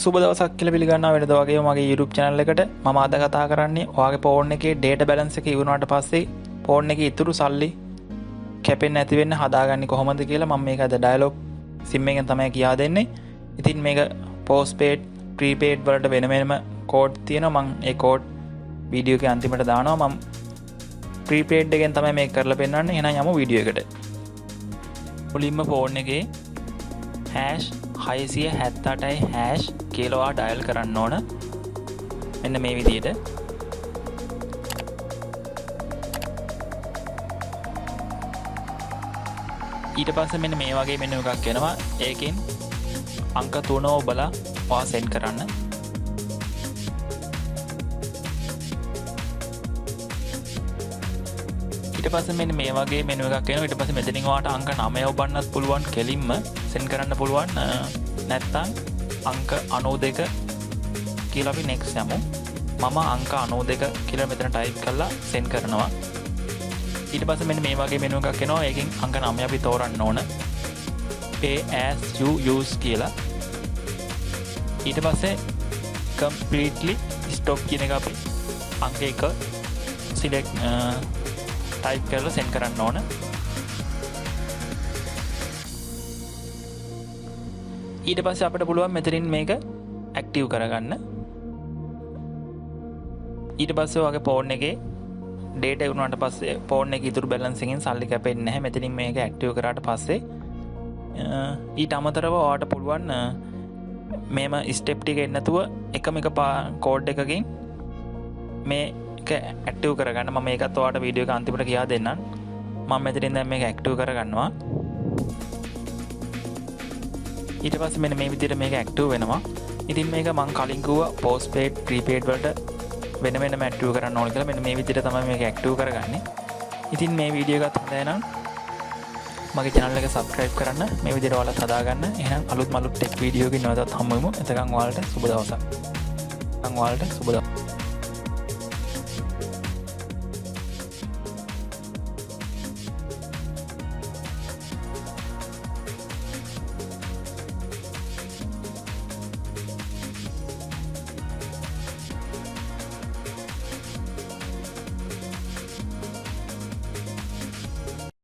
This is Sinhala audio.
සුබ දවසක් කියලා පිළිගන්නවා වෙනද වගේ මගේ YouTube channel එකට. මම අද කතා කරන්නේ ඔයාගේ phone එකේ data balance එක ඉවරනාට පස්සේ phone එකේ ඉතුරු සල්ලි කැපෙන්නේ නැති වෙන්න හදාගන්නේ කොහොමද කියලා මම මේක අද Dialog SIM එකෙන් තමයි කියා දෙන්නේ. ඉතින් මේක postpaid prepaid වලට වෙන වෙනම code තියෙනවා. මම ඒ code වීඩියෝ එකේ අන්තිමට දානවා. මම prepaid එකෙන් තමයි මේක කරලා පෙන්නන්නේ. එහෙනම් යමු වීඩියෝ එකට. මුලින්ම phone එකේ #678# කියලා ඩයල් කරන්න ඕන. මෙන්න මේ විදිහට. ඊට පස්සේ මෙන්න මේ වගේ මෙනු එකක් එනවා. ඒකෙන් අංක 3 ඔබලා ඔයා සෙන්ඩ් කරන්න. ඊට පස්සේ මෙන්න මේ වගේ මෙනු එකක් එනවා. ඊට පස්සේ මෙතනින් ඔයාට අංක 9 ඔබන්නත් පුළුවන්. කෙලින්ම සෙන්ඩ් කරන්න පුළුවන්. නැත්නම් අංක 92 කියලා අපි next යමු. මම අංක 92 කියලා මෙතන ටයිප් කරලා සෙන්ඩ් කරනවා. ඊට පස්සේ මෙන්න මේ වගේ මෙනු එකක් එනවා. ඒකෙන් අංක 9 අපි තෝරන්න ඕන. pay as you use කියලා. ඊට පස්සේ completely stop කියන එක අපි අංක 1 select ටයිප් කරලා සෙන්ඩ් කරන්න ඕන. ඊට පස්සේ අපිට පුළුවන් මෙතනින් මේක ඇක්ටිව් කරගන්න. ඊට පස්සේ ඔයාගේ ෆෝන් එකේ data වුණාට පස්සේ ෆෝන් එකේ ඉතුරු බැලන්ස් එකෙන් සල්ලි කැපෙන්නේ නැහැ. මෙතනින් මේක ඇක්ටිව් කරාට පස්සේ ඊට අමතරව ඔයාට පුළුවන් මේම ස්ටෙප් ටික එන්න නැතුව එකම එක කෝඩ් එකකින් මේක ඇක්ටිව් කරගන්න. මම මේකත් ඔයාට වීඩියෝ එක අන්තිමට කියා දෙන්නම්. මම මෙතනින් දැන් මේක ඇක්ටිව් කරගන්නවා. ඊට පස්සේ මෙන්න මේ විදිහට මේක ඇක්ටිව් වෙනවා. ඉතින් මේක මම කලින් කිව්වා postpaid prepaid වලට වෙන වෙනම ඇක්ටිව් කරන්න ඕන කියලා. මෙන්න මේ විදිහට තමයි මේක ඇක්ටිව් කරගන්නේ. ඉතින් මේ වීඩියෝ එකත් හොඳයි නම් මගේ channel එක subscribe කරන්න. මේ විදිහට ඔයාලත් හදාගන්න. එහෙනම් අලුත් ටෙක් වීඩියෝ එකකින් නැවතත් හමු වෙමු. එතකන් ඔයාලට සුබ දවසක්.